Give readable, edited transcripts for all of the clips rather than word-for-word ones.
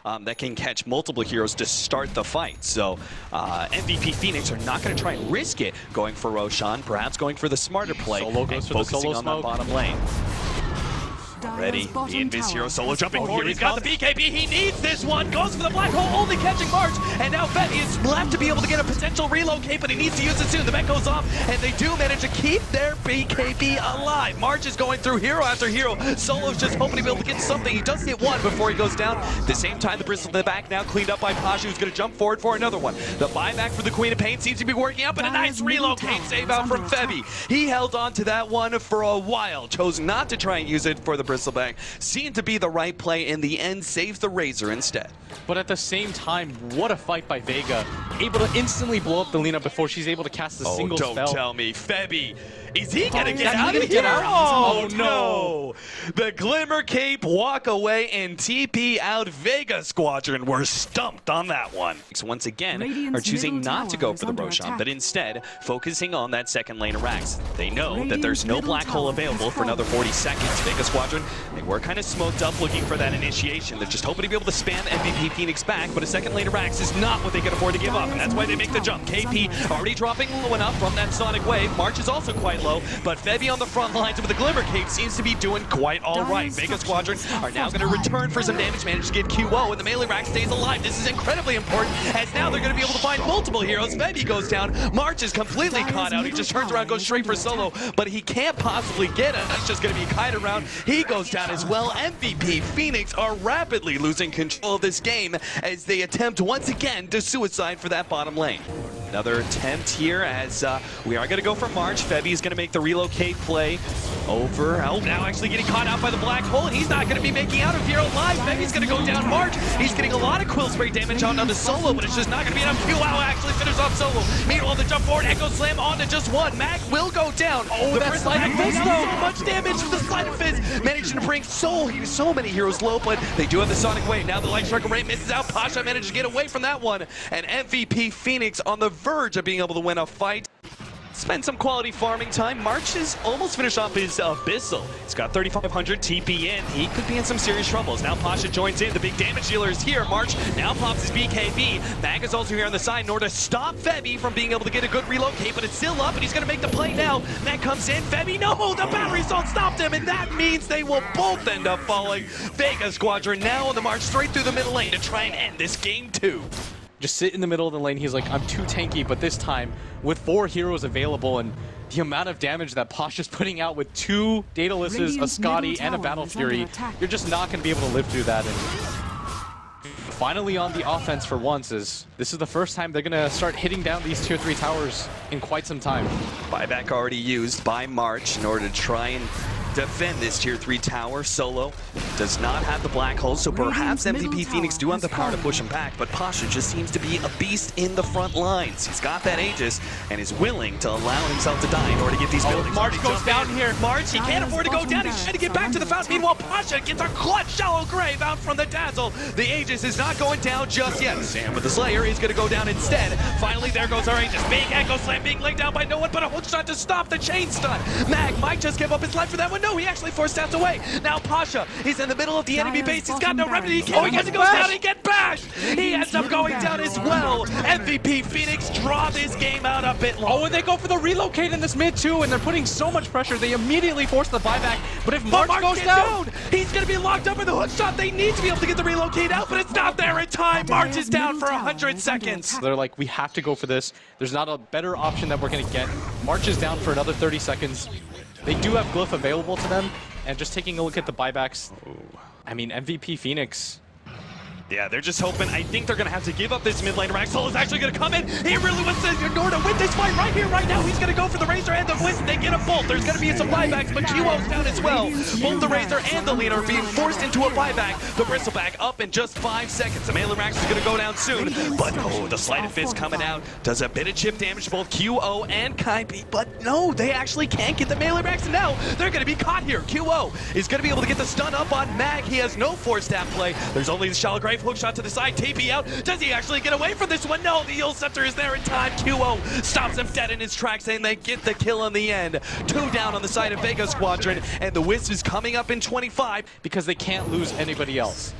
that can catch multiple heroes to start the fight. So MVP Phoenix are not going to try and risk it going for Roshan, perhaps going for the smarter play Solo goes and for the focusing solo on smoke. that bottom lane. Ready, the Invis hero solo jumping forward. He's got the BKB. He needs this one. Goes for the black hole, only catching March. And now Fetty is left to be able to get a potential relocate, but he needs to use it soon. The bet goes off, and they do manage to keep their BKB alive. March is going through hero after hero. Solo's just hoping to be able to get something. He does hit one before he goes down. At the same time, the Bristle in the back now cleaned up by Pasha, who's going to jump forward for another one. The buyback for the Queen of Pain seems to be working out, but a nice relocate save out from Febby. He held on to that one for a while, chose not to try and use it for the Bristleback. Seemed to be the right play in the end, saves the Razor instead. But at the same time, what a fight by Vega. Able to instantly blow up the Lina before she's able to cast a single spell. Don't tell me, Febby. Is he gonna get out of here? Oh no! The Glimmer Cape walk away and TP out Vega Squadron. We're stumped on that one. Once again, are choosing not to go for the Roshan, but instead focusing on that second lane of Rax. They know that there's no black hole available for another 40 seconds. Vega Squadron, they were kind of smoked up looking for that initiation. They're just hoping to be able to spam MVP Phoenix back, but a second lane of Rax is not what they can afford to give up, and that's why they make the jump. KP already dropping low enough from that Sonic Wave. March is also quite low, but Febby on the front lines with the Glimmer Cape seems to be doing quite all right. Vega Squadron are now going to return for some damage, manage to get QO, and the melee rack stays alive. This is incredibly important, as now they're going to be able to find multiple heroes. Febby goes down. March is completely caught out. He just turns around, goes straight for solo, but he can't possibly get it. It's just going to be kited around. He goes down as well. MVP Phoenix are rapidly losing control of this game as they attempt once again to suicide for that bottom lane. Another attempt here as we are going to go for March. Febby is going to make the relocate play over. Oh, now actually getting caught out by the black hole, and he's not going to be making out of here alive. Febby's going to go down March. He's getting a lot of quill spray damage on the solo, but it's just not going to be enough. QO actually finishes off solo. Meanwhile, the jump forward, Echo Slam onto just one. Mag will go down. Oh, that Slide of Fizz, though. So much damage from the Slide of Fizz. Managing to bring so many heroes low, but they do have the Sonic Wave. Now the Light Striker Ray misses out. Pasha managed to get away from that one. And MVP Phoenix on the verge of being able to win a fight. Spend some quality farming time. March is almost finished off his Abyssal. He's got 3,500 TP in. He could be in some serious troubles. Now Pasha joins in. The big damage dealer is here. March now pops his BKB. Mag is also here on the side in order to stop Febby from being able to get a good relocate, but it's still up, and he's going to make the play now. Mag comes in. Febby, no! The battery assault stopped him, and that means they will both end up falling. Vega Squadron now on the march straight through the middle lane to try and end this game 2. Just sit in the middle of the lane. He's like, I'm too tanky, but this time with 4 heroes available and the amount of damage that Pasha's putting out with 2 Daedaluses, a Scotty, and a Battle Fury, you're just not going to be able to live through that. And finally on the offense for once, this is the first time they're going to start hitting down these tier 3 towers in quite some time. Buyback already used by March in order to try and defend this tier 3 tower. Solo does not have the black hole, so perhaps MVP Phoenix do have the power to push him back, but Pasha just seems to be a beast in the front lines. He's got that Aegis and is willing to allow himself to die in order to get these buildings. March goes down here. March, he can't afford to go down. He's trying to get back to the fountain. Meanwhile, Pasha gets a clutch shallow grave out from the Dazzle. The Aegis is not going down just yet. Sam with the Slayer is going to go down instead. Finally, there goes our Aegis. Big Echo Slam being laid down by no one but a hook shot to stop the chain stun. Mag might just give up his life for that one. No, he actually forced stats away. Now Pasha, he's in the middle of the enemy base. He's got no remedy. He can't because he goes down. He gets bashed. He ends up going down as well. MVP Phoenix draw this game out a bit long. Oh, and they go for the relocate in this mid too, and they're putting so much pressure. They immediately force the buyback. But if March goes down, he's going to be locked up with the hook shot. They need to be able to get the relocate out, but it's not there in time. March is down for 100 seconds. They're like, we have to go for this. There's not a better option that we're going to get. March is down for another 30 seconds. They do have Glyph available to them, and just taking a look at the buybacks, I mean, MVP Phoenix. Yeah, they're just hoping. I think they're going to have to give up this mid lane. Raxol is actually going to come in. He really wants to ignore to win this fight right here, right now. He's going to go for the Razor and the Wisp. They get a bolt. There's going to be some buybacks, but QO's down as well. Both the Razor and the Lina are being forced into a buyback. The Bristleback up in just 5 seconds. The melee Rax is going to go down soon, but the Sleight of Fist coming out does a bit of chip damage to both QO and Kaipi, but no, they actually can't get the melee Rax, and now they're going to be caught here. QO is going to be able to get the stun up on Mag. He has no 4-stat play. There's only the Shallow Grave hook shot to the side. TP out. Does he actually get away from this one? No, the Eel Scepter is there in time. QO stops him dead in his tracks, and they get the kill in the end. 2 down on the side of Vega Squadron, and the Wisp is coming up in 25 because they can't lose anybody else.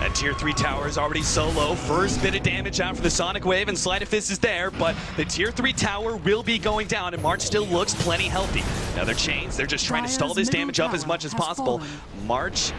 That tier 3 tower is already solo. First bit of damage out for the Sonic Wave, and Sleight of Fist is there, but the tier 3 tower will be going down, and March still looks plenty healthy. Now their chains, they're just trying to stall this damage up as much as possible. March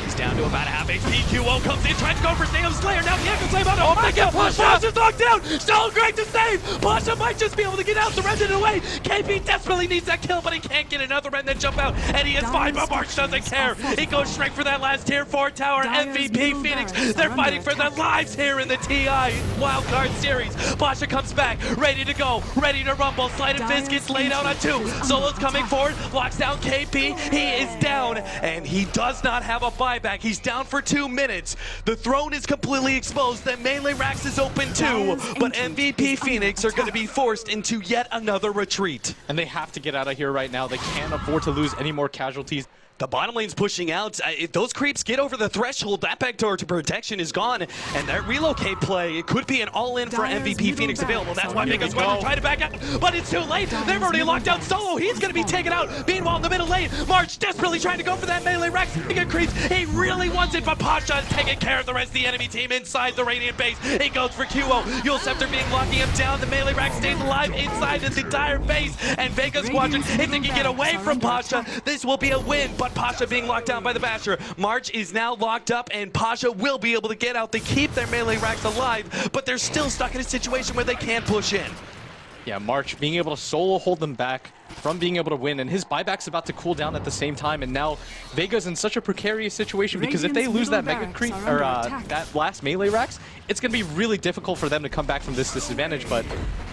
is down to about half HP. QO comes in, tries to go for Sam Slayer. Now the Echo Slave on Oh my God, Pasha's knocked down. Still great to save. Pasha might just be able to get out, surrender away. KP desperately needs that kill, but he can't get another and then jump out. And he is fine, but March doesn't care. He goes straight for that last tier 4 tower. MVP Phoenix, they're fighting for their lives here in the TI Wildcard Series. Pasha comes back, ready to go, ready to rumble. Sleight of Fist gets laid out on 2. Solo's coming forward, locks down KP. He is down, and he does not have a buyback. He's down for 2 minutes. The throne is completely exposed. The melee racks is open too, but MVP Phoenix are going to be forced into yet another retreat. And they have to get out of here right now. They can't afford to lose any more casualties. The bottom lane's pushing out. If those creeps get over the threshold, that backdoor to protection is gone. And that relocate play, it could be an all-in for MVP Phoenix available. That's why Vega's going to try to back out, but it's too late. They've already locked down Solo. He's going to be taken out. Meanwhile, in the middle lane, March desperately trying to go for that melee Rex. Mega creeps. He really wants it, but Pasha is taking care of the rest of the enemy team inside the Radiant base. He goes for QO. Yule Scepter being locking him down. The melee Rex stays alive inside the entire base. And Vega Squadron, if they can get away from Pasha, this will be a win. But Pasha being locked down by the Basher. March is now locked up, and Pasha will be able to get out. They keep their melee racks alive, but they're still stuck in a situation where they can't push in. Yeah, March being able to solo hold them back from being able to win, and his buyback's about to cool down at the same time, and now Vega's in such a precarious situation because if they lose that mega creep or that last melee racks, it's going to be really difficult for them to come back from this disadvantage. But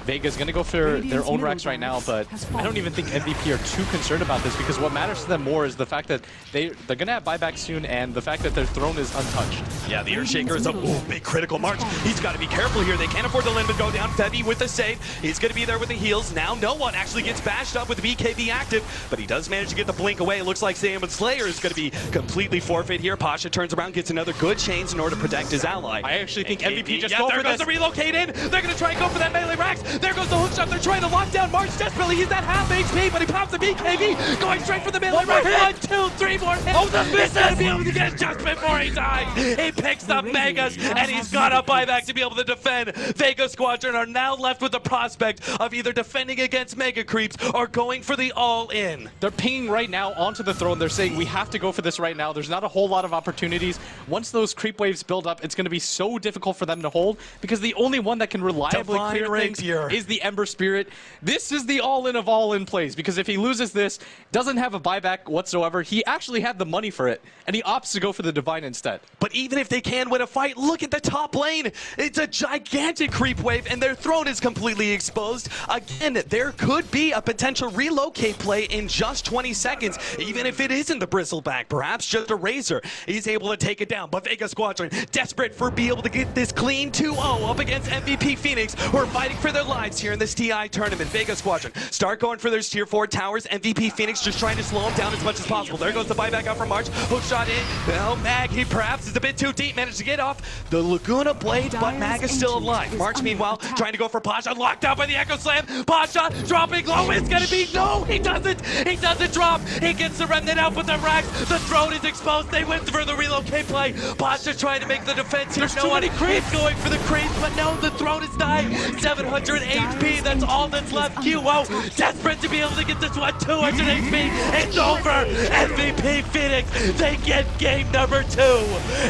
Vega's going to go for their own racks right now, but I don't even think MVP are too concerned about this because what matters to them more is the fact that they're going to have buyback soon and the fact that their throne is untouched. Yeah, the Earthshaker is a big critical March. He's got to be careful here. They can't afford to let him go down. Febby with the save. He's going to be there with the heals. Now no one actually gets bashed up with the BKB active, but he does manage to get the blink away. It looks like Sam Slayer is going to be completely forfeit here. Pasha turns around, gets another good chains in order to protect his ally. I actually think MVP just there goes the relocate in. They're going to try and go for that melee racks. There goes the hookshot. They're trying to lock down March desperately. He's at half HP, but he pops the BKB, going straight for the melee racks. 1, 2, 3 more hits. Oh, the misses! He's be able to get it just before he dies. He picks up Megas, and he's got a buyback to be able to defend. Vega Squadron are now left with the prospect of either defending against Mega Creeps or going for the all-in. They're pinging right now onto the throne. They're saying, we have to go for this right now. There's not a whole lot of opportunities. Once those creep waves build up, it's going to be so difficult for them to hold because the only one that can reliably clear things is the Ember Spirit. This is the all-in of all-in plays because if he loses this, doesn't have a buyback whatsoever, he actually had the money for it, and he opts to go for the Divine instead. But even if they can win a fight, look at the top lane. It's a gigantic creep wave, and their throne is completely exposed. Again, there could be a potential relocate play in just 20 seconds, even if it isn't the Bristleback, perhaps just a Razor. He's able to take it down, but Vega Squadron, desperate for be able to get this clean 2-0 up against MVP Phoenix, who are fighting for their lives here in this TI tournament. Vega Squadron start going for their tier 4 towers. MVP Phoenix just trying to slow him down as much as possible. There goes the buyback out from March. Hook shot in. Well, Mag, he perhaps is a bit too deep. Managed to get off the Laguna Blade, but Mag is still alive. March, meanwhile, trying to go for Pasha. Locked out by the Echo Slam. Pasha dropping low. It's going to be... No, he doesn't. He doesn't drop. He gets the remnant out with the racks. The throne is exposed. They went for the relocate play. Pasha trying to make the defense. There's no many creeps going for the creeps, but no, the throne is dying. 700 HP. That's all that's left. QO desperate to be able to get this one. 200 HP. It's over. MVP Phoenix. They get game number 2,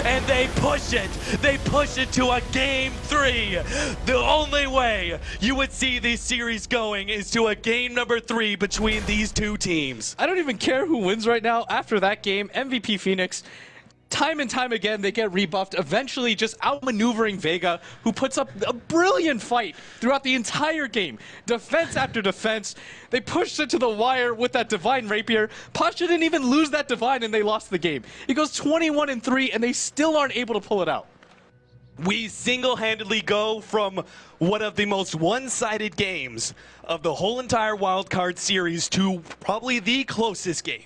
and they push it. They push it to a game 3. The only way you would see this series going is to a game number 3 between these two teams. I don't even care who wins right now. After that game, MVP Phoenix, time and time again, they get rebuffed, eventually just outmaneuvering Vega, who puts up a brilliant fight throughout the entire game. Defense after defense. They pushed it to the wire with that Divine Rapier. Pasha didn't even lose that Divine, and they lost the game. It goes 21-3, and they still aren't able to pull it out. We single-handedly go from one of the most one-sided games of the whole entire wildcard series to probably the closest game.